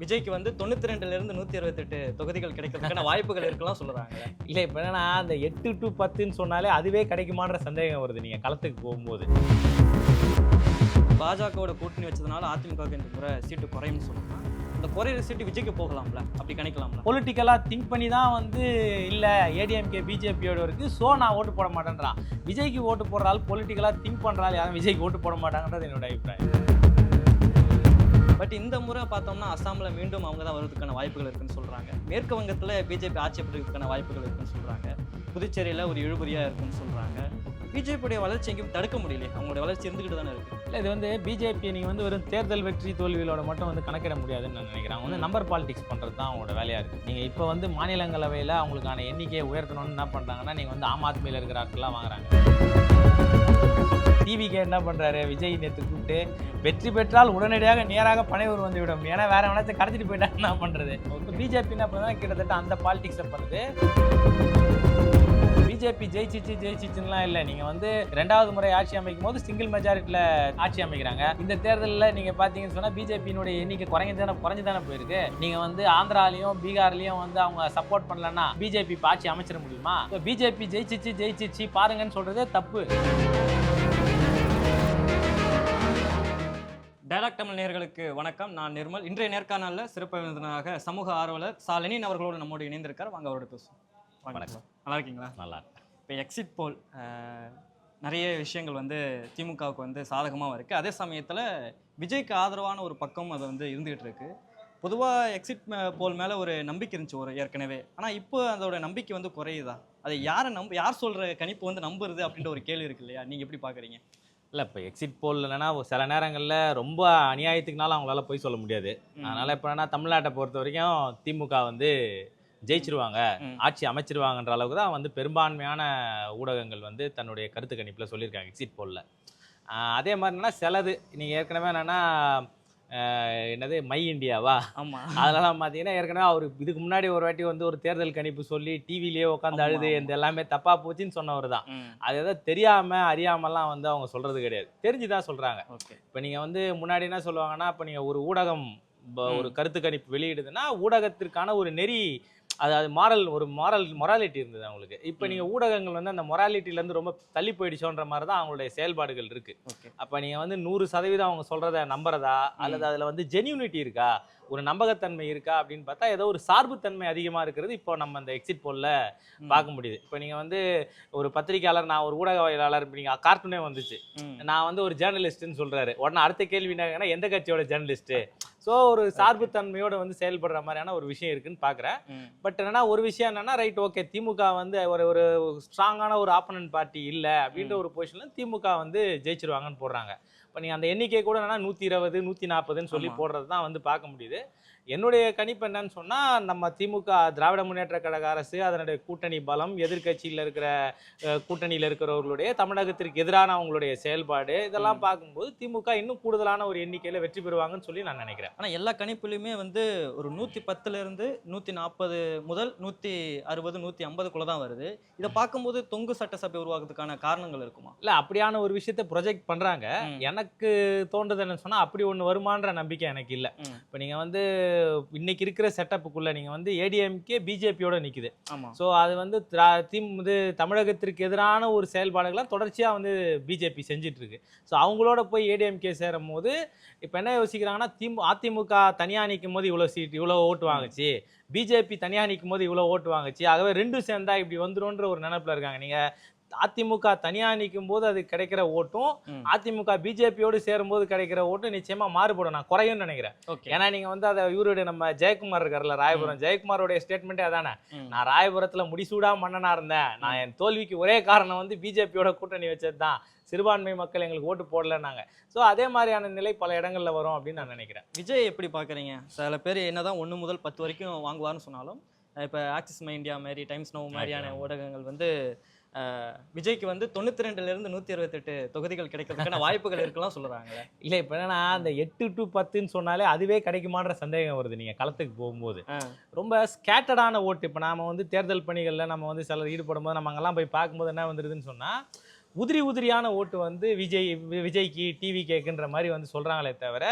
விஜய்க்கு வந்து 92ல இருந்து 128 தொகுதிகள் கிடைக்கிறதுக்கான வாய்ப்புகள் இருக்கலாம் சொல்றாங்க. இல்லை இப்போ என்னன்னா அந்த 8 to 10ன்னு சொன்னாலே அதுவே கிடைக்குமான்ற சந்தேகம் வருது நீங்கள் களத்துக்கு போகும்போது. பாஜகவோட கூட்டணி வச்சதுனால அதிமுகவுக்கு இந்த முறை சீட்டு குறையும்னு சொல்றாங்க. இந்த குறையிற சீட்டு விஜய்க்கு போகலாம்ல, அப்படி கணிக்கலாம்ல? பொலிட்டிக்கலாக திங்க் பண்ணி தான் வந்து இல்லை ஏடிஎம்கே பிஜேபியோட இருக்குது ஸோ நான் ஓட்டு போட மாட்டேன்றான். விஜய்க்கு ஓட்டு போடுற ஆள் பொலிட்டிக்கலாக திங்க் பண்ணுறாள் யாரும் விஜய்க்கு ஓட்டு போட மாட்டாங்கன்றது என்னோட அபிப்பிராயம். பட் இந்த முறை பார்த்தோம்னா அசாமில் மீண்டும் அவங்க தான் வருவதற்கான வாய்ப்புகள் இருக்குன்னு சொல்றாங்க. மேற்கு வங்கத்தில் பிஜேபி ஆட்சி பெறுவதற்கான வாய்ப்புகள் இருக்குன்னு சொல்றாங்க. புதுச்சேரியில் ஒரு இழுபறியா இருக்குன்னு சொல்றாங்க. பிஜேபியுடைய வளர்ச்சி எங்கேயும் தடுக்க முடியல, அவங்களுடைய வளர்ச்சி இருந்துகிட்டு தானே இருக்கு. இல்லை இது வந்து பிஜேபி நீங்கள் வந்து வெறும் தேர்தல் வெற்றி தோல்விகளோட மட்டும் வந்து கணக்கிட முடியாதுன்னு நான் நினைக்கிறேன். அவங்க வந்து நம்பர் பாலிடிக்ஸ் பண்ணுறது தான் அவங்களோட வேலையாக இருக்குது. நீங்கள் இப்போ வந்து மாநிலங்களவையில் அவங்களுக்கான எண்ணிக்கையை உயர்த்தணும்னு என்ன பண்ணுறாங்கன்னா நீங்கள் வந்து ஆம் ஆத்மியில் இருக்கிற ஆட்கள்லாம் வாங்குறாங்க. டிவிக்கு என்ன பண்ணுறாரு விஜய் நேற்று கூப்பிட்டு வெற்றி பெற்றால் உடனடியாக நேராக பனையூர் வந்து விடும், ஏன்னா வேற வேணாச்சு கடத்திட்டு போயிட்டா என்ன பண்ணுறது. பிஜேபி என்ன பண்ணுறா கிட்டத்தட்ட அந்த பாலிடிக்ஸை பண்ணுது. பிஜேபி ஜெயிச்சிச்சுலாம் இல்லை. நீங்கள் வந்து 2வது முறை ஆட்சி அமைக்கும் போது சிங்கிள் மெஜாரிட்டியில் ஆட்சி அமைக்கிறாங்க. இந்த தேர்தலில் நீங்கள் பார்த்தீங்கன்னு சொன்னால் பிஜேபியினுடைய எண்ணிக்கை குறைஞ்சு தானே போயிருக்கு. நீங்கள் வந்து ஆந்திராலையும் பீகார்லையும் வந்து அவங்க சப்போர்ட் பண்ணலன்னா பிஜேபி ஆட்சி அமைச்சிட முடியுமா? பிஜேபி ஜெயிச்சிச்சு பாருங்கன்னு சொல்றதே தப்பு. டயலாக் தமிழ் நேயர்களுக்கு வணக்கம், நான் நிர்மல். இன்றைய நேர்காணலில் சிறப்பு விருந்தினராக சமூக ஆர்வலர் லெனின் அவர்களோடு நம்மோடு இணைந்திருக்கார். வாங்க அவரோட பேசுவோம். வணக்கம். நல்லா இருக்கீங்களா? நல்லா இருக்கு. இப்போ எக்ஸிட் போல் நிறைய விஷயங்கள் வந்து திமுகவுக்கு வந்து சாதகமாக இருக்குது. அதே சமயத்தில் விஜய்க்கு ஆதரவான ஒரு பக்கம் அது வந்து இருந்துகிட்டு இருக்கு. பொதுவாக எக்ஸிட் போல் மேலே ஒரு நம்பிக்கை இருந்துச்சு ஒரு ஏற்கனவே. ஆனால் இப்போ அதோட நம்பிக்கை வந்து குறையுதா? அதை யார் சொல்கிற கணிப்பு வந்து நம்புறது அப்படின்ற ஒரு கேள்வி இருக்கு இல்லையா? நீங்கள் எப்படி பார்க்குறீங்க? இல்லை இப்போ எக்ஸிட் போல் இல்லைன்னா சில நேரங்களில் ரொம்ப அநியாயத்துக்குனால அவங்களால போய் சொல்ல முடியாது. அதனால் இப்போ என்ன தமிழ்நாட்டை பொறுத்த வரைக்கும் திமுக வந்து ஜெயிச்சிருவாங்க, ஆட்சி அமைச்சிருவாங்கன்ற அளவுக்கு தான் வந்து பெரும்பான்மையான ஊடகங்கள் வந்து தன்னுடைய கருத்து கணிப்பில் சொல்லியிருக்காங்க எக்ஸிட் போலில். அதே மாதிரினா சிலது நீங்கள் ஏற்கனவே என்னென்னா என்னது மை இண்டியாவா? ஆமாம். அதெல்லாம் பார்த்தீங்கன்னா ஏற்கனவே அவர் இதுக்கு முன்னாடி ஒரு வாட்டி வந்து ஒரு தேர்தல் கணிப்பு சொல்லி டிவிலேயே உட்காந்து அழுது இந்த எல்லாமே தப்பா போச்சுன்னு சொன்னவர் தான். அது எதாவது தெரியாமல் அறியாமலாம் வந்து அவங்க சொல்கிறது கிடையாது, தெரிஞ்சுதான் சொல்கிறாங்க. இப்போ நீங்கள் வந்து முன்னாடி என்ன சொல்லுவாங்கன்னா இப்போ நீங்கள் ஒரு ஊடகம் ஒரு கருத்து கணிப்பு வெளியிடுதுன்னா ஊடகத்திற்கான ஒரு நெறி அது மொராலிட்டி இருந்தது அவங்களுக்கு. இப்போ நீங்கள் ஊடகங்கள் வந்து அந்த மொராலிட்டிலேருந்து ரொம்ப தள்ளி போயிடுச்சோன்ற மாதிரி தான் அவங்களுடைய செயல்பாடுகள் இருக்குது. அப்போ நீங்கள் வந்து 100% அவங்க சொல்கிறத நம்புறதா அல்லது அதில் வந்து ஜென்யூனிட்டி இருக்கா, ஒரு நம்பகத்தன்மை இருக்கா அப்படின்னு பார்த்தா ஏதோ ஒரு சார்புத்தன்மை அதிகமாக இருக்கிறது இப்போ நம்ம அந்த எக்ஸிட் போலில் பார்க்க முடியுது. இப்போ நீங்கள் வந்து ஒரு பத்திரிகையாளர், நான் ஒரு ஊடகவியலாளர், இப்போ நீங்கள் கார்ட்டூனே வந்துச்சு, நான் வந்து ஒரு ஜேர்னலிஸ்ட்டுன்னு சொல்கிறாரு, உடனே அடுத்த கேள்வி என்னங்கன்னா எந்த கட்சியோட ஜேர்னலிஸ்ட்டு? ஸோ ஒரு சார்புத்தன்மையோட வந்து செயல்படுற மாதிரியான ஒரு விஷயம் இருக்குன்னு பார்க்குறேன். பட் என்னன்னா ஒரு விஷயம் என்னன்னா ரைட் ஓகே, திமுக வந்து ஒரு ஸ்ட்ராங்கான ஒரு ஆப்போனன்ட் பார்ட்டி இல்லை அப்படின்ற ஒரு பொசிஷனில் திமுக வந்து ஜெயிச்சிருவாங்கன்னு போடுறாங்க. இப்போ நீங்கள் அந்த எண்ணிக்கை கூட என்னன்னா 120 140ன்னு சொல்லி போடுறது தான் வந்து பார்க்க முடியுது. என்னுடைய கணிப்பு என்னன்னு சொன்னால் நம்ம திமுக திராவிட முன்னேற்ற கழக அரசு அதனுடைய கூட்டணி பலம், எதிர்கட்சியில் இருக்கிற கூட்டணியில் இருக்கிறவர்களுடைய தமிழகத்திற்கு எதிரான அவங்களுடைய செயல்பாடு இதெல்லாம் பார்க்கும்போது திமுக இன்னும் கூடுதலான ஒரு எண்ணிக்கையில் வெற்றி பெறுவாங்கன்னு சொல்லி நான் நினைக்கிறேன். ஆனால் எல்லா கணிப்புலையுமே வந்து ஒரு 110லேருந்து 140 முதல் 160 150க்குள்ளே தான் வருது. இதை பார்க்கும்போது தொங்கு சட்டசபை உருவாக்குறதுக்கான காரணங்கள் இருக்குமா? இல்லை அப்படியான ஒரு விஷயத்தை ப்ரொஜெக்ட் பண்ணுறாங்க. எனக்கு தோன்றது என்னன்னு சொன்னால் அப்படி ஒன்று வருமான்ற நம்பிக்கை எனக்கு இல்லை. இப்போ நீங்கள் வந்து இன்னைக்கு இருக்கிற செட்டப்புக்குள்ள நீங்க வந்து ஏடிஎம்கே பிஜேபியோட நிக்குது. ஸோ அது வந்து தமிழகத்திற்கு எதிரான ஒரு செயல்பாடுகள்லாம் தொடர்ச்சியா வந்து பிஜேபி செஞ்சுட்டு இருக்கு. ஸோ அவங்களோட போய் ஏடிஎம்கே சேரும் போது இப்போ என்ன யோசிக்கிறாங்கன்னா அதிமுக தனியா நிற்கும் போது இவ்வளோ ஓட்டு வாங்குச்சு, பிஜேபி தனியா நிற்கும் போது இவ்வளோ ஓட்டு வாங்குச்சு, ஆகவே ரெண்டும் சேர்ந்தா இப்படி வந்துரும்ன்ற ஒரு நினைப்புல இருக்காங்க. நீங்க அதிமுக தனியா நிற்கும் போது அது கிடைக்கிற ஓட்டும் அதிமுக பிஜேபியோடு சேரும்போது கிடைக்கிற ஓட்டும் நிச்சயமா மாறுபடும், நான் குறையும் நினைக்கிறேன். ஏன்னா நீங்க வந்து அதை இவருடைய நம்ம ஜெயக்குமார் இருக்காருல்ல ராயபுரம், ஜெயக்குமாரோடைய ஸ்டேட்மெண்ட்டே அதானே, நான் ராயபுரத்துல முடிசூடா மன்னனா இருந்தேன், நான் என் தோல்விக்கு ஒரே காரணம் வந்து பிஜேபியோட கூட்டணி வச்சது தான், சிறுபான்மை மக்கள் எங்களுக்கு ஓட்டு போடலன்னாங்க. ஸோ அதே மாதிரியான நிலை பல இடங்கள்ல வரும் அப்படின்னு நான் நினைக்கிறேன். விஜய் எப்படி பார்க்குறீங்க? சில பேர் என்னதான் 1 முதல் 10 வரைக்கும் வாங்குவார்னு சொன்னாலும் இப்போ ஆக்சிஸ் மை இந்தியா மாதிரி, டைம்ஸ் நவ் மாதிரியான ஊடகங்கள் வந்து விஜய்க்கு வந்து 92ல இருந்து 128 தொகுதிகள் கிடைக்கிறதுக்கான வாய்ப்புகள் இருக்கலாம் சொல்றாங்க. இல்லை இப்போ என்னன்னா அந்த 8 to 10ன்னு சொன்னாலே அதுவே கிடைக்குமான்ற சந்தேகம் வருது நீங்கள் களத்துக்கு போகும்போது. ரொம்ப ஸ்கேட்டர்டான ஓட்டு. இப்போ நாம வந்து தேர்தல் பணிகளில் நம்ம வந்து சிலர் ஈடுபடும் போது நம்ம அங்கெல்லாம் போய் பார்க்கும்போது என்ன வந்துருதுன்னு சொன்னால் உதிரியான ஓட்டு வந்து விஜய்க்கு டிவி கேக்குன்ற மாதிரி வந்து சொல்றாங்களே தவிர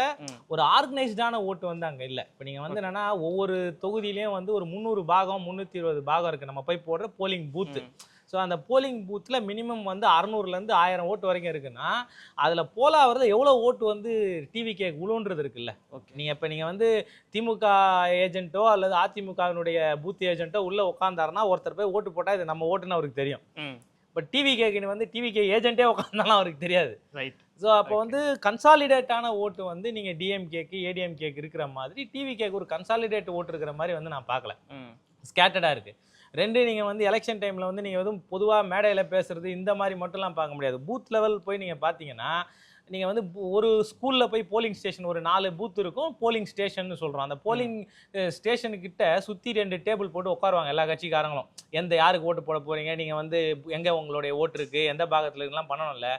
ஒரு ஆர்கனைஸ்டான ஓட்டு வந்து அங்க இல்ல. இப்ப நீங்க வந்து என்னன்னா ஒவ்வொரு தொகுதியிலயும் வந்து ஒரு 300 பாகம் 320 பாகம் இருக்கு நம்ம போய் போடுற போலிங் பூத். ஸோ அந்த போலிங் பூத்தில் மினிமம் வந்து 600லேருந்து 1000 ஓட்டு வரைக்கும் இருக்குன்னா அதில் போலாவது எவ்வளோ ஓட்டு வந்து டிவிகே உழுன்றது இருக்குல்ல. நீங்கள் வந்து திமுக ஏஜென்ட்டோ அல்லது அதிமுகவினுடைய பூத் ஏஜென்ட்டோ உள்ளே உட்காந்தாருன்னா ஒருத்தர் போய் ஓட்டு போட்டால் இது நம்ம ஓட்டுன்னு அவருக்கு தெரியும். பட் டிவிகேக்கு வந்து டிவிகே ஏஜென்ட்டே உட்காந்தாலும் அவருக்கு தெரியாது. ரைட். ஸோ அப்போ வந்து கன்சாலிடேட்டான ஓட்டு வந்து நீங்கள் டிஎம்கேக்கு ஏடிஎம்கேக்கு இருக்கிற மாதிரி டிவிகேக்கு ஒரு கன்சாலிடேட் ஓட்டு இருக்கிற மாதிரி வந்து நான் பார்க்கல. ஸ்கேட்டர்டாக இருக்குது. ரெண்டு நீங்கள் வந்து எலெக்ஷன் டைமில் வந்து நீங்கள் எதுவும் பொதுவாக மேடையில் பேசுகிறது இந்த மாதிரி மட்டும்லாம் பார்க்க முடியாது. பூத் லெவல் போய் நீங்கள் பார்த்தீங்கன்னா நீங்கள் வந்து ஒரு ஸ்கூலில் போய் போலிங் ஸ்டேஷன் ஒரு 4 பூத் இருக்கும், போலிங் ஸ்டேஷன் சொல்கிறோம். அந்த போலிங் ஸ்டேஷனுக்கிட்ட சுற்றி 2 டேபிள் போட்டு உட்காருவாங்க எல்லா கட்சிக்காரங்களும். யாருக்கு ஓட்டு போட போகிறீங்க, நீங்கள் வந்து எங்கே உங்களுடைய ஓட்டு இருக்குது, எந்த பாகத்தில் இருக்குலாம் பண்ணணும்ல.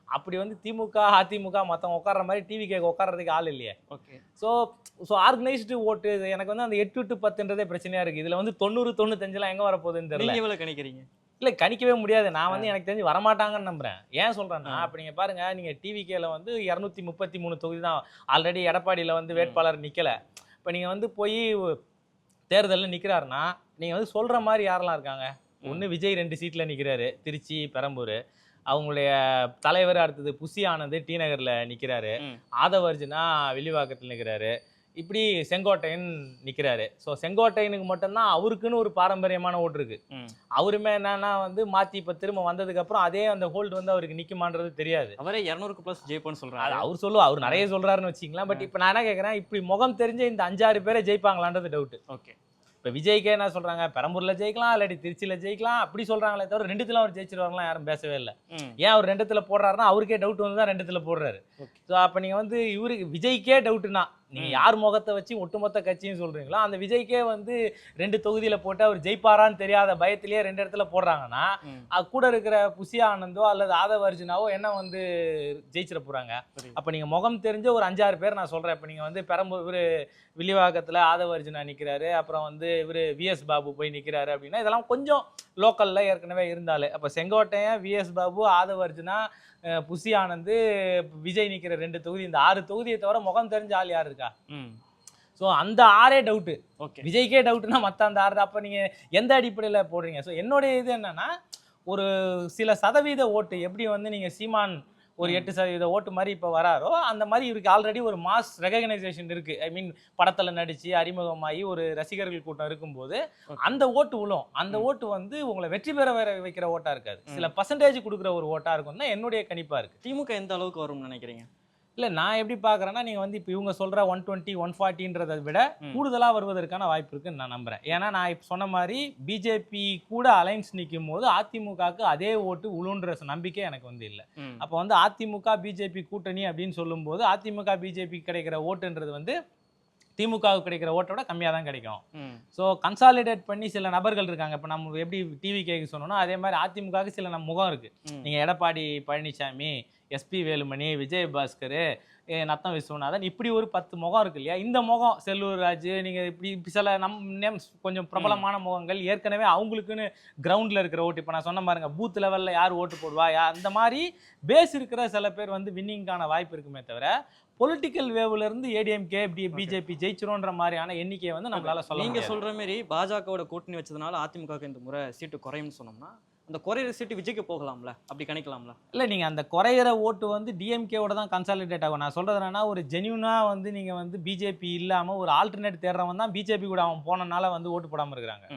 அப்படி வந்து திமுக அதிமுக மற்றவங்க உட்கார்ற மாதிரி டிவிகேக்கு உட்கார்றதுக்கு ஆள் இல்லையே. ஓகே. ஸோ ஆர்கனைஸ்டு ஓட்டு எனக்கு வந்து அந்த 8 to 10ன்றதே பிரச்சனையாக இருக்குது. இதில் வந்து 90 95லாம் எங்கே வரப்போகுதுன்னு தெரியல. எவ்வளோ கணிக்கிறீங்க? இல்லை கணிக்கவே முடியாது. நான் வந்து எனக்கு தெரிஞ்சு வரமாட்டாங்கன்னு நம்புறேன். ஏன் சொல்கிறேன்னா அப்போ நீங்கள் பாருங்கள், நீங்கள் டிவிகேல வந்து 233 தொகுதி தான் ஆல்ரெடி எடப்பாடியில் வந்து வேட்பாளர் நிற்கலை. இப்போ நீங்கள் வந்து போய் தேர்தலில் நிற்கிறாருன்னா நீங்கள் வந்து சொல்கிற மாதிரி யாரெல்லாம் இருக்காங்க? ஒன்று விஜய் 2 சீட்டில் நிற்கிறாரு, திருச்சி பெரம்பூர். அவங்களுடைய தலைவர் அடுத்தது புசி ஆனந்த் டி நகரில் நிற்கிறாரு, ஆதவர்ஜுனா வில்லிவாக்கத்தில் நிற்கிறாரு, இப்படி செங்கோட்டையன் நிற்கிறாரு. ஸோ செங்கோட்டையனுக்கு மட்டும்தான் அவருக்குன்னு ஒரு பாரம்பரியமான ஓட்டு இருக்கு. அவருமே என்னன்னா வந்து மாற்றி இப்போ திரும்ப வந்ததுக்கப்புறம் அதே அந்த ஹோல்டு வந்து அவருக்கு நிற்குமான்றது தெரியாது. அவரே 200+ ஜெயிப்போன்னு சொல்கிறாரு. அவர் சொல்லுவா, அவர் நிறைய சொல்கிறாருன்னு வச்சிங்களேன். பட் இப்போ நான் என்ன கேட்குறேன், இப்படி முகம் தெரிஞ்ச இந்த 5-6 பேரை ஜெயிப்பாங்களான்றது டவுட்டு. ஓகே. இப்போ விஜய்க்கே என்ன சொல்கிறாங்க, பெரம்பூரில் ஜெயிக்கலாம் இல்லாட்டி திருச்சியில் ஜெயிக்கலாம் அப்படி சொல்கிறாங்களே தவிர 2த்துல அவர் ஜெயிச்சிருவாங்களாம் யாரும் பேசவே இல்லை. ஏன் அவர் 2த்துல போடுறாருன்னா அவருக்கே டவுட் வந்து தான் 2த்துல போடுறாரு. ஸோ அப்போ நீங்கள் வந்து இவருக்கு விஜய்க்கே டவுட்டுனா நீங்கள் யார் முகத்தை வச்சு ஒட்டுமொத்த கட்சியும் சொல்கிறீங்களோ அந்த விஜய்க்கே வந்து 2 தொகுதியில் போட்டு அவர் ஜெயிப்பாரான்னு தெரியாத பயத்திலேயே 2 இடத்துல போடுறாங்கன்னா அது கூட இருக்கிற புசி ஆனந்தோ அல்லது ஆதவர்ஜுனாவோ என்ன வந்து ஜெயிச்சிட போகிறாங்க. அப்போ நீங்கள் முகம் தெரிஞ்ச ஒரு 5-6 பேர் நான் சொல்கிறேன். இப்போ நீங்கள் வந்து பெரம்பூர் இவர் வில்லிவாக்கத்தில் ஆதவர்ஜுனா நிற்கிறாரு, அப்புறம் வந்து இவர் விஎஸ் பாபு போய் நிற்கிறாரு அப்படின்னா இதெல்லாம் கொஞ்சம் லோக்கலில் ஏற்கனவே இருந்தாலே. அப்போ செங்கோட்டையன், விஎஸ் பாபு, ஆதவர்ஜுனா, புசி ஆனந்த், விஜய் நிற்கிற 2 தொகுதி, இந்த 6 தொகுதியை தவிர முகம் தெரிஞ்ச ஆள் யார் இருக்கா? ஸோ அந்த 6 டவுட்டு. ஓகே. விஜய்க்கே டவுட்டுனா மற்ற அந்த 6 அப்போ நீங்கள் எந்த அடிப்படையில் போடுறீங்க? ஸோ என்னுடைய இது என்னன்னா ஒரு சில சதவீத ஓட்டு எப்படி வந்து நீங்கள் சீமான் ஒரு 8% ஓட்டு மாதிரி இப்போ வராரோ அந்த மாதிரி இவருக்கு ஆல்ரெடி ஒரு மாஸ் ரெகக்னைசேஷன் இருக்குது. ஐ மீன் படத்தில் நடித்து அறிமுகமாகி ஒரு ரசிகர்கள் கூட்டம் இருக்கும்போது அந்த ஓட்டு விழும். அந்த ஓட்டு வந்து உங்களை வெற்றி பெற வைக்கிற ஓட்டாக இருக்காது, சில பர்சன்டேஜ் கொடுக்குற ஒரு ஓட்டாக இருக்கும் தான் என்னுடைய கணிப்பாக இருக்குது. திமுக எந்த அளவுக்கு வரும்னு நினைக்கிறீங்க? இல்லை நான் எப்படி பார்க்குறேன்னா நீங்கள் வந்து இப்போ இவங்க சொல்கிற 120 140ன்றதை விட கூடுதலாக வருவதற்கான வாய்ப்பு இருக்குன்னு நான் நம்புகிறேன். ஏன்னா நான் இப்போ சொன்ன மாதிரி பிஜேபி கூட அலைன்ஸ் நிற்கும் போது அதிமுகவுக்கு அதே ஓட்டு உழுன்ற நம்பிக்கை எனக்கு வந்து இல்லை. அப்போ வந்து அதிமுக பிஜேபி கூட்டணி அப்படின்னு சொல்லும்போது அதிமுக பிஜேபி கிடைக்கிற ஓட்டுன்றது வந்து திமுகவுக்கு கிடைக்கிற ஓட்டோட கம்மியாக தான் கிடைக்கும். ஸோ கன்சாலிடேட் பண்ணி சில நபர்கள் இருக்காங்க. இப்போ நம்ம எப்படி டிவிகேக்கு சொன்னோம்னா அதே மாதிரி அதிமுகவுக்கு சில முகம் இருக்குது. நீங்கள் எடப்பாடி பழனிசாமி, எஸ்பி வேலுமணி, விஜயபாஸ்கர், நத்தம் விஸ்வநாதன், இப்படி ஒரு 10 முகம் இருக்கு இல்லையா? இந்த முகம் செல்லூர் ராஜு, நீங்கள் இப்படி சில நேம்ஸ் கொஞ்சம் பிரபலமான முகங்கள் ஏற்கனவே அவங்களுக்குன்னு கிரவுண்டில் இருக்கிற ஓட்டு. இப்போ நான் சொன்ன பாருங்க பூத் லெவலில் யார் ஓட்டு போடுவா அந்த மாதிரி பேஸ் இருக்கிற சில பேர் வந்து வின்னிங்கான வாய்ப்பு இருக்குமே தவிர பொலிட்டிக்கல் வேவ்ல இருந்து ஏடிஎம்கே பிஜேபி ஜெயிச்சிரோன்ற மாதிரியான எண்ணிக்கையை வந்து நம்மளால சொல்ல. நீங்க சொல்ற மாதிரி பாஜகவோட கூட்டணி வச்சதுனால அதிமுக இந்த முறை சீட்டு குறையும்னு சொன்னோம்னா அந்த குறையிற சீட்டு விஜய்க்கு போகலாம்ல, அப்படி கணிக்கலாம்ல? இல்லை நீங்கள் அந்த குறையிற ஓட்டு வந்து டிஎம்கேவோட தான் கன்சாலிடேட் ஆகும். நான் சொல்கிறது என்னன்னா ஒரு ஜென்யூனாக வந்து நீங்கள் வந்து பிஜேபி இல்லாமல் ஒரு ஆல்டர்னேட் தேடுறவன் தான் பிஜேபி கூட அவன் போனனால வந்து ஓட்டு போடாமல் இருக்கிறாங்க.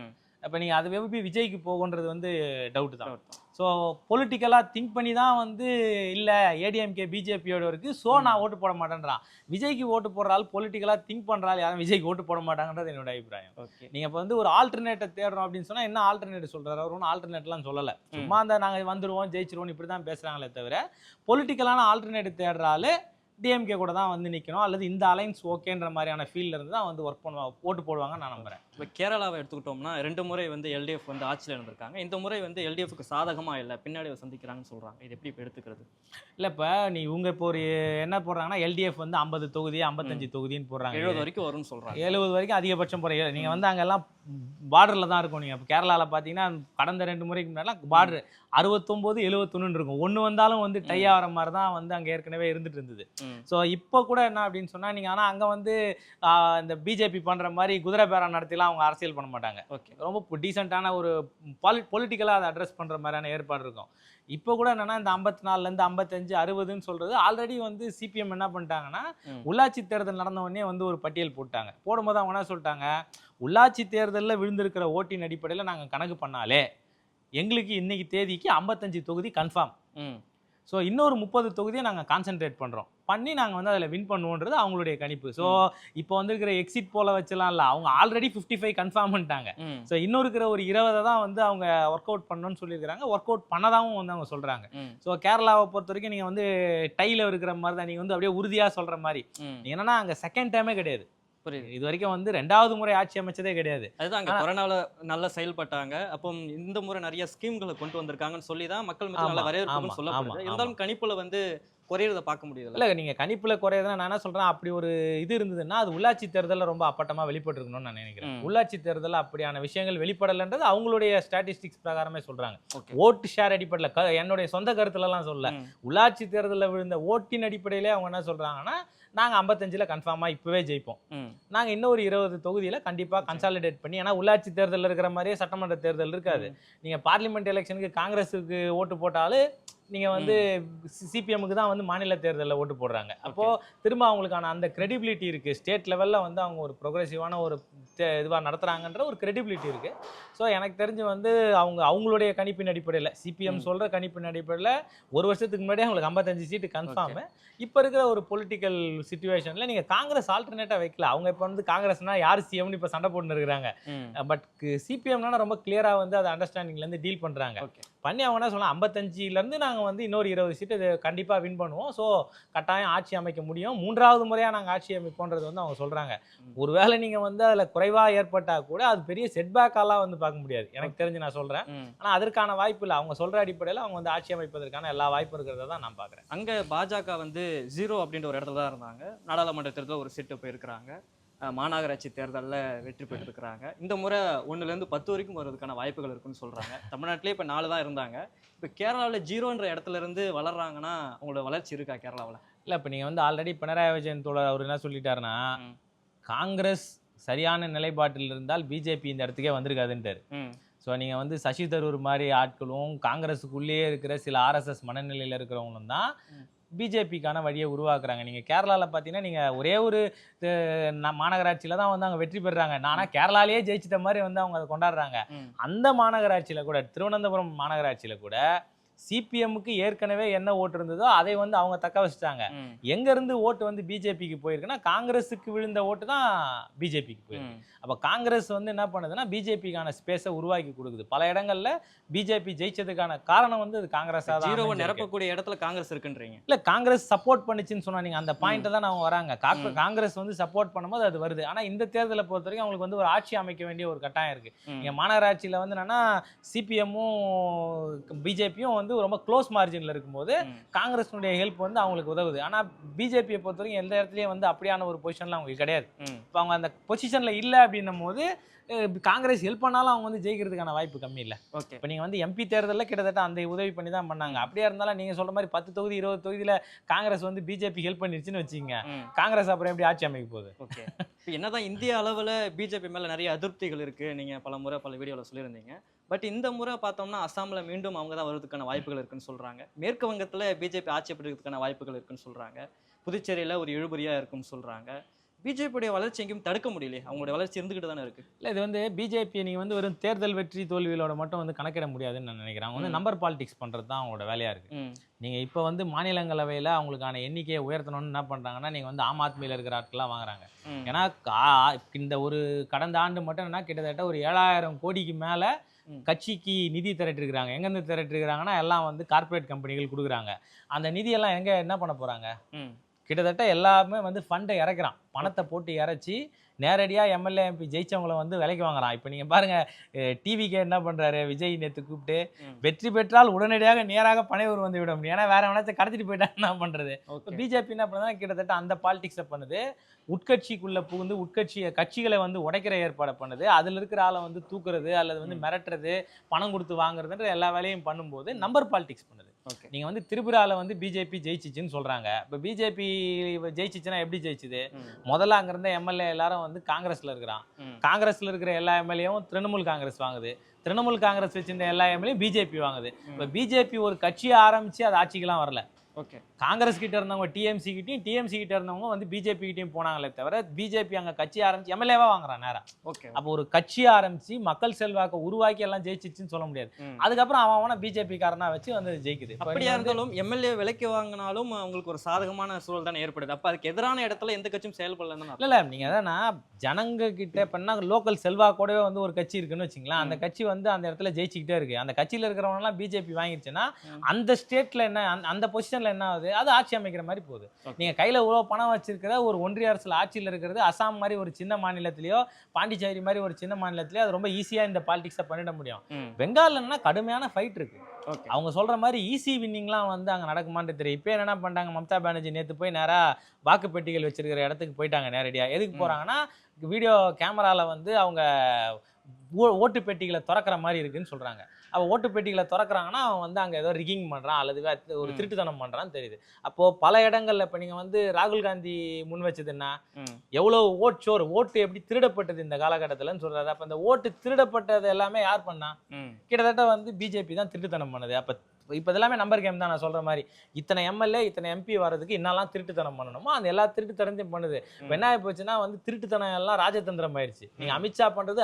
அப்போ நீங்கள் அது எப்படி விஜய்க்கு போகுன்றது வந்து டவுட்டு தான். ஸோ பொலிட்டிக்கலாக திங்க் பண்ணி தான் வந்து இல்லை ஏடிஎம்கே பிஜேபியோட இருக்குது ஸோ நான் ஓட்டு போட மாட்டேன்றான். விஜய்க்கு ஓட்டு போடுறாள் பொலிட்டிக்கலாக திங்க் பண்ணுறாள் யாரும் விஜய்க்கு ஓட்டு போட மாட்டாங்கன்றது என்னோட அபிப்பிராயம். ஓகே. நீங்கள் இப்போ வந்து ஒரு ஆல்டர்னேட்டை தேடுறோம் அப்படின்னு சொன்னால் என்ன ஆல்டர்னேட் சொல்கிறாரு? அவர் ஒன்றும் ஆல்டர்னேட்லாம் சொல்லலை, சும்மா அந்த நாங்கள் வந்துடுவோம் ஜெயிச்சிருவோம் இப்படி தான் பேசுகிறாங்களே தவிர பொலிட்டிக்கலான ஆல்டர்னேட் தேடுறாள் டிஎம்கே கூட தான் வந்து நிற்கணும், அல்லது இந்த அலைன்ஸ் ஓகேன்ற மாதிரியான ஃபீல்டில் இருந்து தான் வந்து ஒர்க் பண்ணுவாங்க, ஓட்டு போடுவாங்க நான் நம்புகிறேன். இப்போ கேரளாவை எடுத்துக்கிட்டோம்னா 2 முறை வந்து எல்டிஎஃப் வந்து ஆட்சியில் இருந்திருக்காங்க. இந்த முறை வந்து எல்டிஎஃப்க்கு சாதகமாக இல்லை, பின்னாடி சந்திக்கிறாங்கன்னு சொல்கிறாங்க. இது எப்படி இப்போ எடுத்துக்கிறது? இல்லை இப்போ இவங்க இப்போ ஒரு என்ன போடுறாங்கன்னா எல்டிஎஃப் வந்து 50 தொகுதி 55 தொகுதின்னு போடுறாங்க. 70 வரைக்கும் வரும்னு சொல்கிறாங்க. 70 வரைக்கும் அதிகபட்சம் போகிற நீங்கள் வந்து அங்கெல்லாம் பார்டரில் தான் இருக்கும். நீங்கள் இப்போ கேரளாவில் பார்த்தீங்கன்னா கடந்த 2 முறைக்கு முன்னாடிலாம் பார்டர் 69 71 இருக்கும். ஒன்று வந்தாலும் வந்து டை ஆகிற மாதிரி தான் வந்து அங்கே ஏற்கனவே இருந்துட்டு இருந்தது. ஸோ இப்போ கூட என்ன அப்படின்னு சொன்னால் நீங்கள் ஆனால் அங்கே வந்து இந்த பிஜேபி பண்ணுற மாதிரி குதிரை பேரம் நடத்திலாம் அவங்க அரசியல் பண்ண மாட்டாங்க. ஓகே, ரொம்ப டீசெண்டான ஒரு பொலிட்டிக்கலாக அதை அட்ரஸ் பண்ணுற மாதிரியான ஏற்பாடு இருக்கும். இப்போ கூட என்னன்னா இந்த 54லேருந்து 55 60ன்னு சொல்றது ஆல்ரெடி வந்து சிபிஎம் என்ன பண்ணிட்டாங்கன்னா உள்ளாட்சி தேர்தல் நடந்த உடனே வந்து ஒரு பட்டியல் போட்டாங்க. போடும்போது அவங்க என்ன சொல்லிட்டாங்க, உள்ளாட்சி தேர்தலில் விழுந்திருக்கிற ஓட்டின் அடிப்படையில் நாங்கள் கணக்கு பண்ணாலே எங்களுக்கு இன்னைக்கு தேதிக்கு 55 தொகுதி கன்ஃபார்ம். ஸோ இன்னொரு 30 தொகுதியை நாங்கள் கான்சென்ட்ரேட் பண்ணுறோம் பண்ணி நாங்கள் வந்து அதில் வின் பண்ணுவோன்றது அவங்களுடைய கணிப்பு. ஸோ இப்போ வந்துருக்கிற எக்ஸிட் போல வச்சலாம் இல்லை, அவங்க ஆல்ரெடி 55 கன்ஃபார்ம் பண்ணிட்டாங்க. ஸோ இன்னொரு இருக்கிற ஒரு 20 தான் வந்து அவங்க ஒர்க் அவுட் பண்ணணும்னு சொல்லியிருக்கிறாங்க. ஒர்க் அவுட் பண்ணதாகவும் வந்து அவங்க சொல்கிறாங்க. ஸோ கேரளாவை பொறுத்த வரைக்கும் நீங்கள் வந்து டையில் இருக்கிற மாதிரி தான், நீங்கள் வந்து அப்படியே உறுதியாக சொல்கிற மாதிரி என்னன்னா அங்கே செகண்ட் டைமே கிடையாது. இது வரைக்கும் வந்து 2வது முறை ஆட்சி அமைச்சதே கிடையாது. அதுதான் அங்கே கொரோனாவில் நல்லா செயல்பட்டாங்க. அப்போ இந்த முறை நிறைய ஸ்கீம்களை கொண்டு வந்திருக்காங்கன்னு சொல்லி தான் மக்கள் மத்தியில் நல்ல வரவேற்பு சொல்லப்படுது. இருந்தாலும் கணிப்புல வந்து குறையிறத பார்க்க முடியல. இல்லை நீங்கள் கணிப்புல குறையதுன்னா நான் என்ன சொல்கிறேன், அப்படி ஒரு இது இருந்ததுன்னா அது உள்ளாட்சி தேர்தலில் ரொம்ப அப்பட்டமாக வெளிப்பட்டுருக்கணும்னு நான் நினைக்கிறேன். உள்ளாட்சி தேர்தலில் அப்படியான விஷயங்கள் வெளிப்படலைன்றது அவங்களுடைய ஸ்டாட்டிஸ்டிக்ஸ் பிரகாரமே சொல்கிறாங்க. ஓட்டு ஷேர் அடிப்படையில் என்னுடைய சொந்த கருத்துலலாம் சொல்ல, உள்ளாட்சி தேர்தலில் விழுந்த ஓட்டின் அடிப்படையிலே அவங்க என்ன சொல்கிறாங்கன்னா நாங்கள் 55ல் கன்ஃபார்மாக இப்போவே ஜெயிப்போம், நாங்கள் இன்னும் ஒரு 20 தொகுதியில் கண்டிப்பாக கன்சாலிடேட் பண்ணி, ஏன்னா உள்ளாட்சி தேர்தலில் இருக்கிற மாதிரியே சட்டமன்ற தேர்தல் இருக்காது. நீங்கள் பார்லிமெண்ட் எலெக்ஷனுக்கு காங்கிரஸுக்கு ஓட்டு போட்டாலும் நீங்கள் வந்து சிபிஎம்முக்கு தான் வந்து மாநில தேர்தலில் ஓட்டு போடுறாங்க. அப்போது திரும்ப அவங்களுக்கான அந்த கிரெடிபிலிட்டி இருக்குது. ஸ்டேட் லெவலில் வந்து அவங்க ஒரு ப்ரோக்ரெசிவான ஒரு இதுவாக நடத்துகிறாங்கன்ற ஒரு கிரெடிபிலிட்டி இருக்குது. ஸோ எனக்கு தெரிஞ்சு வந்து அவங்களுடைய கணிப்பின் அடிப்படையில், சிபிஎம் சொல்கிற கணிப்பின் அடிப்படையில் ஒரு வருஷத்துக்கு முன்னாடியே அவங்களுக்கு 55 சீட்டு கன்ஃபார்மு. இப்போ இருக்கிற ஒரு பொலிட்டிக்கல் சிச்சுவேஷனில் நீங்கள் காங்கிரஸ் ஆல்டர்னேட்டாக வைக்கல. அவங்க இப்போ வந்து காங்கிரஸ்னா யார் சிஎம்னு இப்போ சண்டை போட்டுன்னு இருக்கிறாங்க. பட் சிபிஎம்னா ரொம்ப கிளியராக வந்து அதை அண்டர்ஸ்டாண்டிங்லேருந்து டீல் பண்ணுறாங்க. பண்ணி அவங்க என்ன சொல்லலாம், 55லேருந்து நாங்கள் வந்து இன்னொரு 20 சீட்டு கண்டிப்பாக வின் பண்ணுவோம், ஸோ கட்டாயம் ஆட்சி அமைக்க முடியும், 3வது முறையாக நாங்கள் ஆட்சி அமைப்போன்றது வந்து அவங்க சொல்கிறாங்க. ஒருவேளை நீங்கள் வந்து அதில் குறைவாக ஏற்பட்டால் கூட அது பெரிய செட்பேக்காலாம் வந்து பார்க்க முடியாது, எனக்கு தெரிஞ்சு நான் சொல்கிறேன். ஆனால் அதற்கான வாய்ப்பு இல்லை. அவங்க சொல்கிற அடிப்படையில் அவங்க வந்து ஆட்சி அமைப்பதற்கான எல்லா வாய்ப்பும் இருக்கிறத தான் நான் பார்க்குறேன். அங்கே பாஜக வந்து 0 அப்படின்ற ஒரு இடத்துல தான் இருந்தாங்க. நாடாளுமன்ற தேர்தலில் ஒரு சீட்டு போயிருக்கிறாங்க. மாநகராட்சி தேர்தலில் வெற்றி பெற்றிருக்கிறாங்க. இந்த முறை 1லேருந்து 10 வரைக்கும் வருவதற்கான வாய்ப்புகள் இருக்குன்னு சொல்கிறாங்க. தமிழ்நாட்டிலே இப்போ 4 தான் இருந்தாங்க. இப்போ கேரளாவில் 0ன்ற இடத்துல இருந்து வளர்றாங்கன்னா அவங்களோட வளர்ச்சி இருக்கா கேரளாவில்? இல்லை, இப்போ நீங்கள் வந்து ஆல்ரெடி பினராயி விஜயன் தோழர் அவர் என்ன சொல்லிட்டாருன்னா, காங்கிரஸ் சரியான நிலைப்பாட்டில் இருந்தால் பிஜேபி இந்த இடத்துக்கே வந்திருக்காதுன்ட்டார். ஸோ நீங்கள் வந்து சசி தரூர் மாதிரி ஆட்களும் காங்கிரஸுக்குள்ளேயே இருக்கிற சில ஆர்எஸ்எஸ் மனநிலையில் இருக்கிறவங்களும் தான் பிஜேபிக்கான வழியை உருவாக்குறாங்க. நீங்கள் கேரளாவில் பார்த்தீங்கன்னா நீங்கள் ஒரே ஒரு மாநகராட்சியில் தான் வந்து அவங்க வெற்றி பெறுறாங்க. ஆனால் கேரளாலேயே ஜெயிச்சிட்ட மாதிரி வந்து அவங்க அதை கொண்டாடுறாங்க. அந்த மாநகராட்சியில் கூட, திருவனந்தபுரம் மாநகராட்சியில் கூட சிபிஎம்முக்கு ஏற்கனவே என்ன ஓட்டு இருந்ததோ அதை வந்து அவங்க தக்க வச்சுட்டாங்க. எங்கேருந்து ஓட்டு வந்து பிஜேபிக்கு போயிருக்குன்னா காங்கிரஸுக்கு விழுந்த ஓட்டு தான் பிஜேபிக்கு போயிருக்கு. அப்போ காங்கிரஸ் வந்து என்ன பண்ணுதுன்னா பிஜேபிக்கான ஸ்பேஸை உருவாக்கி கொடுக்குது. பல இடங்கள்ல பிஜேபி ஜெயிச்சதுக்கான காரணம் வந்து அது காங்கிரஸாக தான். 0 நிரப்பக்கூடிய இடத்துல காங்கிரஸ் இருக்குன்றீங்க? இல்லை, காங்கிரஸ் சப்போர்ட் பண்ணிச்சுன்னு சொன்னா நீங்கள் அந்த பாயிண்ட்டை தான் அவங்க வராங்க. காங்கிரஸ் வந்து சப்போர்ட் பண்ணும்போது அது வருது. ஆனால் இந்த தேர்தலை பொறுத்த வரைக்கும் அவங்களுக்கு வந்து ஒரு ஆட்சி அமைக்க வேண்டிய ஒரு கட்டாயம் இருக்குது. இங்கே மாநகராட்சியில் வந்து என்னன்னா சிபிஎம்மும் பிஜேபியும் வந்து ரொம்ப க்ளோஸ் மார்ஜினில் இருக்கும்போது காங்கிரஸுடைய ஹெல்ப் வந்து அவங்களுக்கு உதவுது. ஆனால் பிஜேபியை பொறுத்த வரைக்கும் எந்த இடத்துலையும் வந்து அப்படியான ஒரு பொசிஷன்ல அவங்களுக்கு கிடையாது. இப்போ அவங்க அந்த பொசிஷனில் இல்லை அப்படின்னும் போது காங்கிரஸ் ஹெல்ப் பண்ணாலும் அவங்க வந்து ஜெயிக்கிறதுக்கான வாய்ப்பு கம்மி இல்லை. ஓகே, இப்போ நீங்கள் வந்து எம்பி தேர்தலில் கிட்டத்தட்ட அந்த உதவி பண்ணி தான் பண்ணாங்க. அப்படியே இருந்தாலும் நீங்கள் சொல்கிற மாதிரி 10 தொகுதி 20 தொகுதியில் காங்கிரஸ் வந்து பிஜேபி ஹெல்ப் பண்ணிருச்சுன்னு வச்சுக்கோங்க, காங்கிரஸ் அப்புறம் எப்படி ஆட்சி அமைக்க போகுது? ஓகே, இப்போ என்னதான் இந்திய அளவில் பிஜேபி மேலே நிறைய அதிருப்திகள் இருக்குது, நீங்கள் பல முறை பல வீடியோவில் சொல்லியிருந்தீங்க. பட் இந்த முறை பார்த்தோம்னா அசாமில் மீண்டும் அவங்க தான் வருவதற்கான வாய்ப்புகள் இருக்குன்னு சொல்கிறாங்க. மேற்கு வங்கத்தில் பிஜேபி ஆட்சி பெறுவதற்கான வாய்ப்புகள் இருக்குன்னு சொல்கிறாங்க. புதுச்சேரியில் ஒரு இழுபறியாக இருக்குன்னு சொல்கிறாங்க. பிஜேபியுடைய வளர்ச்சி எங்கேயும் தடுக்க முடியலையே, அவங்களுடைய வளர்ச்சி இருந்துகிட்டு தானே இருக்குது. இல்லை, இது வந்து பிஜேபி நீங்கள் வந்து வெறும் தேர்தல் வெற்றி தோல்விகளோட மட்டும் வந்து கணக்கிட முடியாதுன்னு நான் நினைக்கிறேன். அவங்க வந்து நம்பர் பாலிடிக்ஸ் பண்ணுறது தான் அவங்களோட வேலையாக இருக்குது. நீங்கள் இப்போ வந்து மாநிலங்களவையில் அவங்களுக்கான எண்ணிக்கையை உயர்த்தணும்னு என்ன பண்ணுறாங்கன்னா, நீங்கள் வந்து ஆம் ஆத்மியில் இருக்கிற ஆட்கள்லாம் வாங்குறாங்க. ஏன்னா இந்த ஒரு கடந்த ஆண்டு மட்டும் என்ன கிட்டத்தட்ட ஒரு 7000 கோடிக்கு மேலே கட்சிக்கு நிதி திரட்டிருக்கிறாங்க. எங்கேருந்து திரட்டிருக்கிறாங்கன்னா எல்லாம் வந்து கார்பரேட் கம்பெனிகள் கொடுக்குறாங்க. அந்த நிதியெல்லாம் எங்கே என்ன பண்ண போகிறாங்க? கிட்டத்தட்ட எல்லாமே வந்து ஃபண்டை இறக்குறான், பணத்தை போட்டு இறச்சி நேரடியாக எம்எல்ஏ எம்பி ஜெயிச்சவங்கள வந்து விலைக்கு வாங்குறான். இப்போ நீங்கள் பாருங்கள், டிவிக்கே என்ன பண்ணுறாரு, விஜய் நேற்று கூப்பிட்டு வெற்றி பெற்றால் உடனடியாக நேராக பனையூர் வந்து விட முடியும், ஏன்னா வேற எவனாச்சும் கடத்திட்டு போயிட்டா என்ன பண்ணுறது. இப்போ பிஜேபி என்ன பண்ணுறதுனா கிட்டத்தட்ட அந்த பாலிடிக்ஸை பண்ணுது, உட்கட்சிக்குள்ளே புகுந்து கட்சிகளை வந்து உடைக்கிற ஏற்பாடு பண்ணுது, அதில் இருக்கிற ஆளை வந்து தூக்குறது அல்லது வந்து மிரட்டுறது, பணம் கொடுத்து வாங்குறதுன்ற எல்லா வேலையும் பண்ணும்போது நம்பர் பாலிடிக்ஸ் பண்ணுது. நீங்கள் வந்து திரிபுராவில் வந்து பிஜேபி ஜெயிச்சிச்சுன்னு சொல்கிறாங்க. இப்போ பிஜேபி ஜெயிச்சிச்சுன்னா எப்படி ஜெயிச்சுது? முதல்ல அங்கே இருந்த எம்எல்ஏ எல்லாரும் வந்து காங்கிரஸில் இருக்கிறான், காங்கிரஸில் இருக்கிற எல்லா எம்எல்ஏவும் திரிணாமுல் காங்கிரஸ் வாங்குது, திரிணாமுல் காங்கிரஸ் வச்சிருந்த எல்லா எம்எல்ஏயும் பிஜேபி வாங்குது. இப்போ பிஜேபி ஒரு கட்சியை ஆரம்பித்து அது ஆட்சிக்கெல்லாம் வரல. காங்கிரஸ் கிட்ட இருந்தவங்க டிஎம்சி கிட்டையும், டிஎம்சி கிட்ட இருந்தவங்க வந்து பிஜேபி கிட்டையும் போனாங்களே தவிர பிஜேபி அங்கே கட்சி ஆரம்பிச்சு எம்எல்ஏவா வாங்குறான் நேரம். அப்போ ஒரு கட்சி ஆரம்பிச்சு மக்கள் செல்வாக்கை உருவாக்கி எல்லாம் ஜெயிச்சிச்சுன்னு சொல்ல முடியாது. அதுக்கப்புறம் அவன பிஜேபி காரனா வச்சு வந்து ஜெயிக்குது. அப்படியா இருந்தாலும் எம்எல்ஏ விலைக்கு வாங்கினாலும் அவங்களுக்கு ஒரு சாதகமான சூழல் தானே ஏற்படுது. அப்போ அதுக்கு எதிரான இடத்துல எந்த கட்சியும் செயல்படலன்னு இல்லை. நீங்கள் அதான் ஜனங்க கிட்ட பண்ணா லோக்கல் செல்வாக்கோடவே வந்து ஒரு கட்சி இருக்குன்னு வச்சுங்களேன், அந்த கட்சி வந்து அந்த இடத்துல ஜெயிச்சுக்கிட்டே இருக்கு. அந்த கட்சியில் இருக்கிறவங்கலாம் பிஜேபி வாங்கிடுச்சுன்னா அந்த ஸ்டேட்ல என்ன, அந்த பொசிஷன்ல என்ன ஆகுது, அது ஆட்சி அமைக்கிற மாதிரி போகுது. நீங்க கையில இவ்வளவு பணம் வச்சிருக்கிற ஒரு ஒன்றிய அரசுல ஆட்சியில் இருக்கிறது, அசாம் மாதிரி ஒரு சின்ன மாநிலத்திலயோ பாண்டிச்சேரி மாதிரி ஒரு சின்ன மாநிலத்திலயோ அது ரொம்ப ஈஸியா இந்த பாலிடிக்ஸை பண்ணிட முடியும். பெங்கால்னா கடுமையான ஃபைட் இருக்கு. அவங்க சொல்ற மாதிரி ஈஸி வின்னிங்லாம் வந்து அங்க நடக்குமான்னு தெரியும். இப்போ என்ன பண்ணிட்டாங்க, மம்தா பானர்ஜி நேற்று போய் நேரா வாக்கு பெட்டிகள் வச்சிருக்கிற இடத்துக்கு போயிட்டாங்க. நேரடியா எதுக்கு போறாங்கன்னா, வீடியோ கேமரால வந்து அவங்க ஓட்டு பெட்டிகளை திறக்கிற மாதிரி இருக்குன்னு சொல்றாங்க. அப்போ ஓட்டு பெட்டிகளை திறக்கிறாங்கன்னா அவன் வந்து அங்கே ஏதோ ரிகிங் பண்ணுறான் அல்லது ஒரு திருட்டுத்தனம் பண்ணுறான்னு தெரியுது. அப்போது பல இடங்கள்ல இப்போ நீங்கள் வந்து ராகுல் காந்தி முன் வச்சது என்ன, எவ்வளோ ஓட்டு எப்படி திருடப்பட்டது இந்த காலகட்டத்தில்னு சொல்கிறாரு. அப்போ இந்த ஓட்டு திருடப்பட்டது எல்லாமே யார் பண்ணா? கிட்டத்தட்ட வந்து பிஜேபி தான் திருட்டுத்தனம் பண்ணுது. அப்போ இப்போ இதெல்லாமே நம்பர் கேம் தான். நான் சொல்கிற மாதிரி இத்தனை எம்எல்ஏ இத்தனை எம்பி வர்றதுக்கு என்னெல்லாம் திருட்டுத்தனம் பண்ணணுமோ அந்த எல்லா திருட்டுத்தனத்தையும் பண்ணுது. இப்போ என்ன ஆகி போச்சுன்னா வந்து திருட்டுத்தனம் எல்லாம் ராஜதந்திரம் ஆயிடுச்சு. நீங்கள் அமித்ஷா பண்ணுறது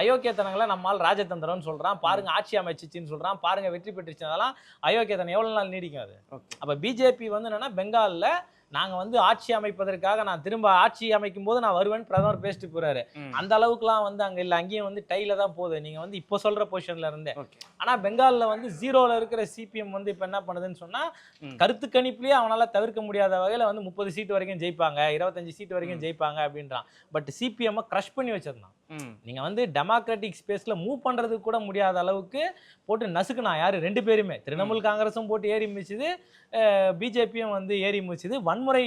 அயோக்கியத்தனங்களை நம்மால் ராஜதந்திரம்னு சொல்கிறான். பாருங்க ஆட்சி அமைச்சிச்சின்னு சொல்கிறான், பாருங்க வெற்றி பெற்றுச்சுனாலாம் அயோக்கியத்தனம் எவ்வளோ நாள் நீடிக்கும் அது. அப்போ பிஜேபி வந்து என்னன்னா, பெங்காலில் நாங்கள் வந்து ஆட்சி அமைப்பதற்காக நான் திரும்ப ஆட்சி அமைக்கும் போது நான் வருவேன் பிரதமர் பேசிட்டு போறாரு. அந்த அளவுக்குலாம் வந்து அங்கே இல்லை, அங்கேயும் வந்து டைல தான் போகுது. நீங்கள் வந்து இப்போ சொல்கிற பொசிஷனில் இருந்தே. ஆனால் பெங்காலில் வந்து ஜீரோவில் இருக்கிற சிபிஎம் வந்து இப்போ என்ன பண்ணுதுன்னு சொன்னால், கருத்து கணிப்புலேயே அவனால் தவிர்க்க முடியாத வகையில் வந்து 30 சீட்டு வரைக்கும் ஜெயிப்பாங்க, 25 சீட்டு வரைக்கும் ஜெயிப்பாங்க அப்படின்றான். பட் சிபிஎம்மை க்ரஷ் பண்ணி வச்சிருந்தான். நீங்கள் வந்து டெமோக்ராட்டிக் ஸ்பேஸில் மூவ் பண்ணுறதுக்கு கூட முடியாத அளவுக்கு போட்டு நசுக்குனா யார்? 2 பேருமே. திரிணாமுல் காங்கிரஸும் போட்டு ஏறி மிதிச்சுது, பிஜேபியும் வந்து ஏறி மிதிச்சுது, வன்முறை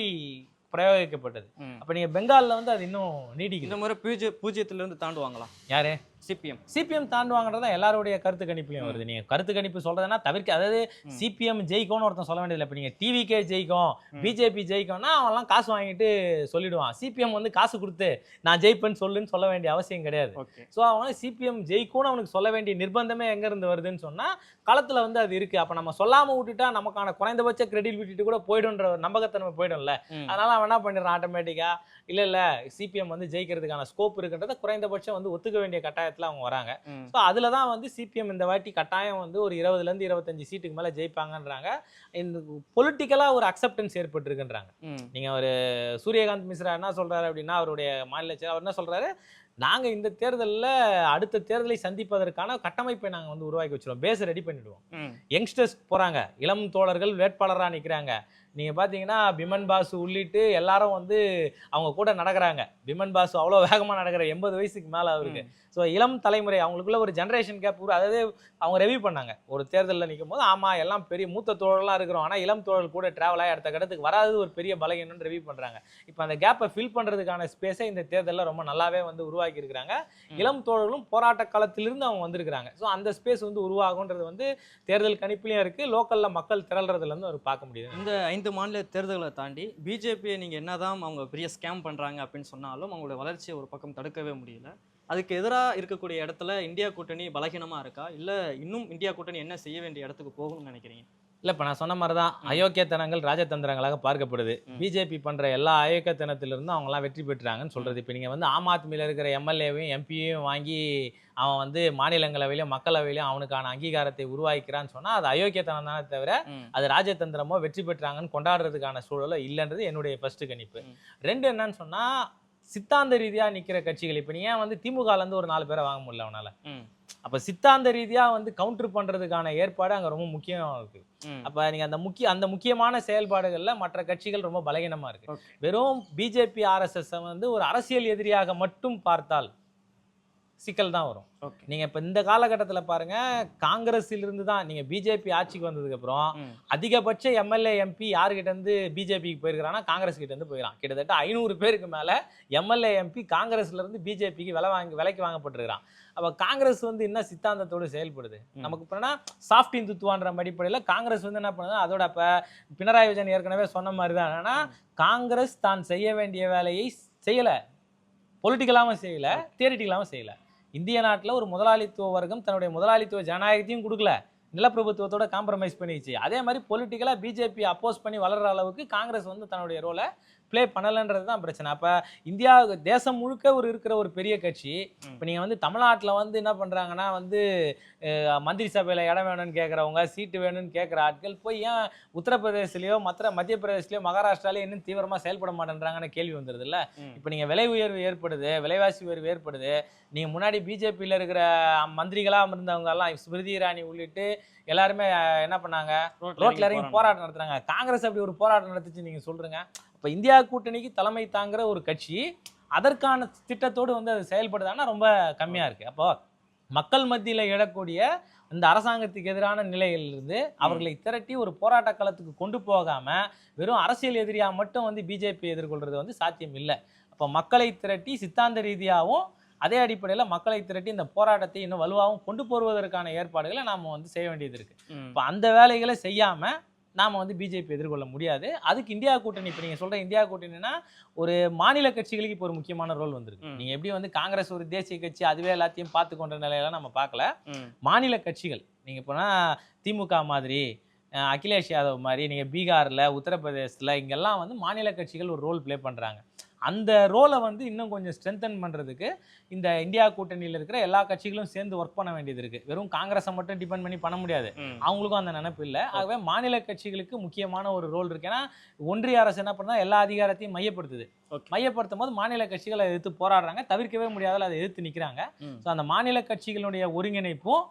பிரயோகிக்கப்பட்டது. அப்போ நீங்கள் பெங்காலில் வந்து அது இன்னும் நீடிக்குது. இந்த முறை பூஜ்ஜியத்திலிருந்து தாண்டுவாங்களா யாரு? சிபிஎம் தாண்டுவாங்கன்றதா எல்லாருடைய கருத்து கணிப்புலையும் வருது. நீங்க கருத்து கணிப்பு சொல்றதுன்னா தவிர்க்க, அதாவது சிபிஎம் ஜெயிக்கும்னு ஒருத்தன் சொல்ல வேண்டியதில்லை. இப்போ நீங்க டிவிகே ஜெயிக்கும், பிஜேபி ஜெயிக்கும்னா அவன்லாம் காசு வாங்கிட்டு சொல்லிடுவான். சிபிஎம் வந்து காசு கொடுத்து நான் ஜெயிப்பேன்னு சொல்ல வேண்டிய அவசியம் கிடையாது. ஸோ அவன் சிபிஎம் ஜெயிக்கும்னு அவனுக்கு சொல்ல வேண்டிய நிர்பந்தமே எங்க இருந்து வருதுன்னு சொன்னா களத்துல வந்து அது இருக்கு. அப்ப நம்ம சொல்லாம விட்டுட்டா நமக்கான குறைந்தபட்ச கிரெடிட் விட்டுட்டு கூட போயிடும்ன்ற நம்பகத்தன்மை போயிடும்ல. அதனால அவன் என்ன பண்ணிடுறான், ஆட்டோமேட்டிக்கா இல்ல சிபிஎம் வந்து ஜெயிக்கிறதுக்கான ஸ்கோப் இருக்குன்றத குறைந்தபட்சம் வந்து ஒத்துக்க வேண்டிய கட்டாயத்துல அவங்க வராங்க. ஸோ அதுல தான் வந்து சிபிஎம் இந்த வாட்டி கட்டாயம் வந்து ஒரு 20லேருந்து 25 சீட்டுக்கு மேல ஜெயிப்பாங்கன்றாங்க. இந்த பொலிட்டிக்கலா ஒரு அக்செப்டன்ஸ் ஏற்பட்டிருக்குன்றாங்க. நீங்க ஒரு சூரியகாந்த் மிஸ்ரா என்ன சொல்றாரு அப்படின்னா, அவருடைய மாநில அவர் என்ன சொல்றாரு, நாங்க இந்த தேர்தலில் அடுத்த தேர்தலை சந்திப்பதற்கான கட்டமைப்பை நாங்க வந்து உருவாக்கி வச்சிருவோம், பேஸ் ரெடி பண்ணிடுவோம். யங்ஸ்டர்ஸ் போறாங்க, இளம் தோழர்கள் வேட்பாளராக நிற்கிறாங்க. நீங்க பாத்தீங்கன்னா பிமன் பாசு உள்ளிட்டு எல்லாரும் வந்து அவங்க கூட நடக்கிறாங்க. பிமன் பாசு அவ்வளோ வேகமா நடக்கிற, 80 வயசுக்கு மேல அவருக்கு. ஸோ இளம் தலைமுறை அவங்களுக்குள்ள ஒரு ஜென்ரேஷன் கேப், அதாவது அவங்க ரெவியூ பண்ணாங்க ஒரு தேர்தலில் நிற்கும் போது, ஆமா எல்லாம் பெரிய மூத்த தோழர்களாக இருக்கிறோம், ஆனால் இளம் தோழல் கூட டிராவல் ஆகி அடுத்த கடத்துக்கு வராது ஒரு பெரிய பலகீனம்னு ரெவியூ பண்றாங்க. இப்போ அந்த கேப்பை ஃபில் பண்றதுக்கான ஸ்பேஸை இந்த தேர்தலில் ரொம்ப நல்லாவே வந்து உருவாக்கி இருக்கிறாங்க. இளம் தோழர்களும் போராட்ட காலத்திலிருந்து அவங்க வந்திருக்கிறாங்க. ஸோ அந்த ஸ்பேஸ் வந்து உருவாகுன்றது வந்து தேர்தல் கணிப்புலையும் இருக்கு, லோக்கல்ல மக்கள் திரள்றதுல இருந்து அவர் பார்க்க முடியுது. இந்த 5 மாநில தேர்தல்களை தாண்டி பிஜேபியை நீங்க என்னதான் அவங்க பெரிய ஸ்கேம் பண்றாங்க அப்படின்னு சொன்னாலும் அவங்களோட வளர்ச்சியை ஒரு பக்கம் தடுக்கவே முடியல. அதுக்கு எதிராக இருக்கக்கூடிய இடத்துல இந்தியா கூட்டணி பலகீனமா இருக்கா, இல்ல இன்னும் இந்தியா கூட்டணி என்ன செய்ய வேண்டிய இடத்துக்கு போகும்னு நினைக்கிறீங்க? இல்லை, இப்போ நான் சொன்ன மாதிரி தான் அயோக்கியத்தனங்கள் ராஜதந்திரங்களாக பார்க்கப்படுது. பிஜேபி பண்ணுற எல்லா அயோக்கியத்தனத்திலிருந்தும் அவங்களாம் வெற்றி பெற்றாங்கன்னு சொல்கிறது. இப்போ நீங்கள் வந்து ஆம் ஆத்மியில் இருக்கிற எம்எல்ஏவையும் எம்பியையும் வாங்கி அவன் வந்து மாநிலங்களவையிலும் மக்களவையிலும் அவனுக்கான அங்கீகாரத்தை உருவாக்கிறான்னு சொன்னால் அது அயோக்கியத்தனம் தானே தவிர அது ராஜதந்திரமோ வெற்றி பெற்றாங்கன்னு கொண்டாடுறதுக்கான சூழலோ இல்லைன்றது என்னுடைய ஃபர்ஸ்ட் கணிப்பு. 2 என்னன்னு சொன்னால், சித்தாந்த ரீதியாக நிற்கிற கட்சிகள், இப்போ நீ ஏன் வந்து திமுகலேருந்து ஒரு 4 பேரை வாங்க முடியல அவனால்? அப்ப சித்தாந்த ரீதியா வந்து கவுண்டர் பண்றதுக்கான ஏற்பாடு அங்க ரொம்ப முக்கியமா இருக்கு. அப்ப நீங்க அந்த முக்கியமான செயல்பாடுகள்ல மற்ற கட்சிகள் ரொம்ப பலகீனமா இருக்கு. வெறும் பிஜேபி ஆர்எஸ்எஸ் வந்து ஒரு அரசியல் எதிரியாக மட்டும் பார்த்தால் சிக்கல் தான் வரும். நீங்க இப்ப இந்த காலகட்டத்துல பாருங்க, காங்கிரஸில் இருந்து தான் நீங்க பிஜேபி ஆட்சிக்கு வந்ததுக்கு அப்புறம் அதிகபட்ச எம்எல்ஏ எம்பி யாருகிட்ட இருந்து பிஜேபிக்கு போயிருக்கானா, காங்கிரஸ் கிட்ட இருந்து போயிடறான். கிட்டத்தட்ட 500 பேருக்கு மேல எம்எல்ஏ எம்பி காங்கிரஸ்ல இருந்து பிஜேபிக்கு விலைக்கு வாங்கப்பட்டிருக்கான். அப்ப காங்கிரஸ் வந்து என்ன சித்தாந்தத்தோடு செயல்படுது? நமக்கு இப்ப சாஃப்ட் இந்துத்துவான்ற அடிப்படையில காங்கிரஸ் வந்து என்ன பண்ணுது, அதோட அப்ப பினராயி விஜயன் ஏற்கனவே சொன்ன மாதிரி தான், என்னன்னா காங்கிரஸ் தான் செய்ய வேண்டிய வேலையை செய்யல, பொலிட்டிக்கலாவும் செய்யல, தியரிட்டிக்கலாவும் செய்யல. இந்திய நாட்டில் ஒரு முதலாளித்துவ வர்க்கம் தன்னுடைய முதலாளித்துவ ஜனநாயகத்தையும் கொடுக்கல, நிலப்பிரபுத்துவத்தோட காம்ப்ரமைஸ் பண்ணிச்சு. அதே மாதிரி பொலிட்டிக்கலாக பிஜேபி அப்போஸ் பண்ணி வளர்ற அளவுக்கு காங்கிரஸ் வந்து தன்னுடைய ரோலை ப்ளே பண்ணலைன்றது தான் பிரச்சனை. அப்போ இந்தியா தேசம் முழுக்க இருக்கிற ஒரு பெரிய கட்சி இப்போ நீங்கள் வந்து தமிழ்நாட்டில் வந்து என்ன பண்ணுறாங்கன்னா வந்து மந்திரி சபையில் இடம் வேணும்னு கேட்குறவங்க, சீட்டு வேணும்னு கேட்குற ஆட்கள் போய் ஏன் உத்தரப்பிரதேசிலையோ மத்திய பிரதேசிலையோ மகாராஷ்டிராலையோ இன்னும் தீவிரமாக செயல்பட மாட்டேன்றாங்கன்னு கேள்வி வந்துடுது இல்லை? இப்போ நீங்கள் விலை உயர்வு ஏற்படுது, விலைவாசி உயர்வு ஏற்படுது. நீங்கள் முன்னாடி பிஜேபியில் இருக்கிற மந்திரிகளாக இருந்தவங்க எல்லாம் ஸ்மிருதி இரானி உள்ளிட்டு எல்லாருமே என்ன பண்ணாங்க, ரோட்ல இறங்கி போராட்டம் நடத்துறாங்க. காங்கிரஸ் அப்படி ஒரு போராட்டம் நடத்துச்சு நீங்க சொல்றீங்க. அப்ப இந்தியா கூட்டணிக்கு தலைமை தாங்குற ஒரு கட்சி அதற்கான திட்டத்தோடு வந்து அது செயல்படுதான்னா ரொம்ப கம்மியா இருக்கு. அப்போ மக்கள் மத்தியில எழக்கூடிய இந்த அரசாங்கத்துக்கு எதிரான நிலையிலிருந்து அவர்களை திரட்டி ஒரு போராட்ட களத்துக்கு கொண்டு போகாம வெறும் அரசியல் எதிரியா மட்டும் வந்து பிஜேபி எதிர்கொள்றது வந்து சாத்தியம் இல்லை. அப்போ மக்களை திரட்டி சித்தாந்த ரீதியாகவும் அதே அடிப்படையில் மக்களை திரட்டி இந்த போராட்டத்தை இன்னும் வலுவாகவும் கொண்டு போவதற்கான ஏற்பாடுகளை நாம் வந்து செய்ய வேண்டியது இருக்கு. இப்போ அந்த வேலைகளை செய்யாம நாம வந்து பிஜேபி எதிர்கொள்ள முடியாது. அதுக்கு இந்தியா கூட்டணி, இப்போ நீங்க சொல்ற இந்தியா கூட்டணினா ஒரு மாநில கட்சிகளுக்கு இப்போ ஒரு முக்கியமான ரோல் வந்திருக்கு. நீங்க எப்படி வந்து காங்கிரஸ் ஒரு தேசிய கட்சி அதுவே எல்லாத்தையும் பார்த்து கொண்ட நிலையெல்லாம் நம்ம பார்க்கல. மாநில கட்சிகள் நீங்க போனா திமுக மாதிரி, அகிலேஷ் யாதவ் மாதிரி, நீங்க பீகார்ல, உத்தரப்பிரதேசத்துல இங்கெல்லாம் வந்து மாநில கட்சிகள் ஒரு ரோல் பிளே பண்றாங்க. அந்த ரோலை வந்து இன்னும் கொஞ்சம் ஸ்ட்ரென்தன் பண்றதுக்கு இந்த இந்தியா கூட்டணியில் இருக்கிற எல்லா கட்சிகளும் சேர்ந்து ஒர்க் பண்ண வேண்டியது இருக்கு. வெறும் காங்கிரஸை மட்டும் டிபெண்ட் பண்ணி பண்ண முடியாது, அவங்களுக்கும் அந்த நினைப்பு இல்லை. ஆகவே மாநில கட்சிகளுக்கு முக்கியமான ஒரு ரோல் இருக்கு. ஏன்னா ஒன்றிய அரசு என்ன பண்ணா எல்லா அதிகாரத்தையும் மையப்படுத்துது. மையப்படுத்தும் போது மாநில கட்சிகள் அதை எதிர்த்து போராடுறாங்க, தவிர்க்கவே முடியாத அதை எதிர்த்து நிற்கிறாங்க. ஸோ அந்த மாநில கட்சிகளுடைய ஒருங்கிணைப்பும்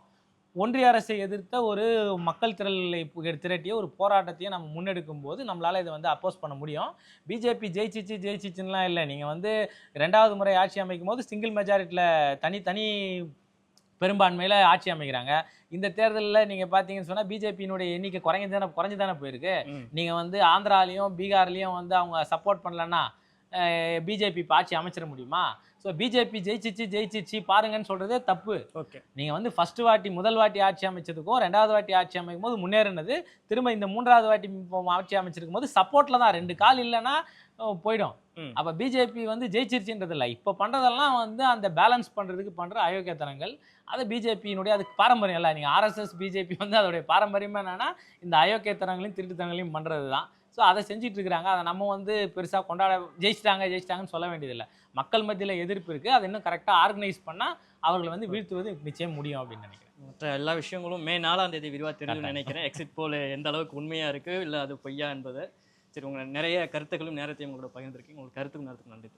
ஒன்றிய அரசை எதிர்த்த ஒரு மக்கள் திரளை திரட்டிய ஒரு போராட்டத்தையும் நம்ம முன்னெடுக்கும் போது நம்மளால இதை வந்து அப்போஸ் பண்ண முடியும். பிஜேபி ஜெயிச்சிச்சுலாம் இல்லை. நீங்கள் வந்து 2வது முறை ஆட்சி அமைக்கும் போது சிங்கிள் மெஜாரிட்டியில் தனி பெரும்பான்மையில் ஆட்சி அமைக்கிறாங்க. இந்த தேர்தலில் நீங்கள் பார்த்தீங்கன்னு சொன்னால் பிஜேபியினுடைய எண்ணிக்கை குறைஞ்சு தானே போயிருக்கு. நீங்கள் வந்து ஆந்திராலையும் பீகார்லையும் வந்து அவங்க சப்போர்ட் பண்ணலன்னா பிஜேபி ஆட்சி அமைச்சிட முடியுமா? ஸோ பிஜேபி ஜெயிச்சிச்சு பாருங்கன்னு சொல்றதே தப்பு. நீங்க வந்து முதல் வாட்டி ஆட்சி அமைச்சதுக்கும் 2வது வாட்டி ஆட்சி அமைக்கும் போது முன்னேறினது, திரும்ப இந்த 3வது வாட்டி ஆட்சி அமைச்சிருக்கும் போது சப்போர்ட்ல தான், 2 கால் இல்லைன்னா போயிடும். அப்ப பிஜேபி வந்து ஜெயிச்சிருச்சுன்றது இல்லை. இப்ப பண்றதெல்லாம் வந்து அந்த பேலன்ஸ் பண்றதுக்கு பண்ற அயோக்கியத்தனங்கள். அது பிஜேபியினுடைய அதுக்கு பாரம்பரியம் இல்லை. நீங்க ஆர்எஸ்எஸ் பிஜேபி வந்து அதோடைய பாரம்பரியமா என்னன்னா இந்த அயோக்கியத்தனங்களையும் திருட்டுத்தனங்களையும் பண்றது தான். ஸோ அதை செஞ்சுட்டு இருக்கிறாங்க. அதை நம்ம வந்து பெருசாக ஜெயிச்சிட்டாங்கன்னு சொல்ல வேண்டியதில்லை. மக்கள் மத்தியில் எதிர்ப்பு இருக்குது. அதை இன்னும் கரெக்டாக ஆர்கனைஸ் பண்ணால் அவர்களை வந்து வீழ்த்துவது நிச்சயம் முடியும் அப்படின்னு நினைக்கிறேன். மற்ற எல்லா விஷயங்களும் மே 4ஆம் தேதி விரிவாக தெரியும்னு நினைக்கிறேன். எக்ஸிட் போல் எந்த அளவுக்கு உண்மையாக இருக்குது இல்லை அது பொய்யா என்பது. சரி, உங்களை நிறைய கருத்துக்களும் நேரத்தையும் உங்களோட பகிர்ந்துருக்கீங்க. உங்களுக்கு கருத்துக்கும் நேரத்துக்கு நன்றி.